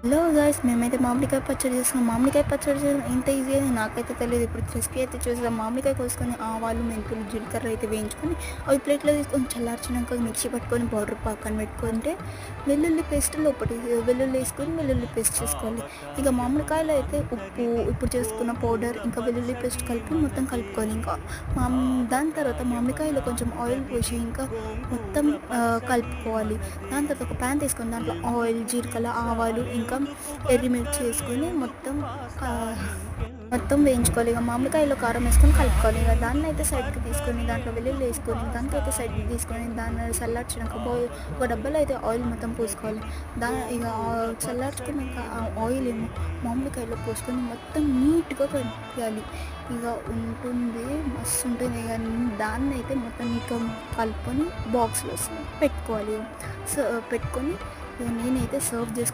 Hello guys, మేమైతే మామిడికాయ పచ్చడి చేస్తున్నాం. మామిడికాయ పచ్చడి చేయడం ఎంత ఈజీ అని నాకైతే తెలియదు. ఇప్పుడు రెసిపీ అయితే చూసాం. మామిడికాయ కోసుకొని ఆవాలు, మెంతులు, జీలకర్ర అయితే వేయించుకొని అవి ప్లేట్లో తీసుకొని చల్లార్చినాక మిక్సీ పట్టుకొని పౌడర్ పక్కన పెట్టుకుంటే వెల్లుల్లి పేస్ట్ లోపటి వెల్లుల్లి వేసుకొని వెల్లుల్లి పేస్ట్ చేసుకోవాలి. ఇక మామిడికాయలు అయితే ఉప్పు, ఇప్పుడు చేసుకున్న పౌడర్ ఇంకా వెల్లుల్లి పేస్ట్ కలిపి మొత్తం కలుపుకోవాలి. ఇంకా దాని తర్వాత మామిడికాయలో కొంచెం ఆయిల్ పోసి ఇంకా మొత్తం కలుపుకోవాలి. దాని తర్వాత ఒక ప్యాన్ తీసుకొని దాంట్లో ఆయిల్, జీలకర్ర, ఆవాలు ఇంకా ఎర్రిమిర్చి వేసుకొని మొత్తం వేయించుకోవాలి. ఇక మామిడికాయలో కారం వేసుకొని కలుపుకోవాలి. ఇక దాన్ని అయితే సైడ్కి తీసుకొని దాంట్లో వెల్లుల్లి వేసుకొని దానికైతే సైడ్కి తీసుకొని దాన్ని చల్లార్చినాక ఒక డబ్బాలో అయితే ఆయిల్ మొత్తం పోసుకోవాలి. ఇక చల్లార్చుకున్నాక ఆ ఆయిల్ ఏమో మామిడికాయలో పోసుకొని మొత్తం నీట్గా కలుపుకోవాలి. ఇక ఉంటుంది, మస్తు ఉంటుంది. ఇక దాన్ని అయితే మొత్తం నీట్గా కలుపుకొని బాక్స్లో పెట్టుకోవాలి. పెట్టుకొని నేనైతే సర్వ్ చేసుకొని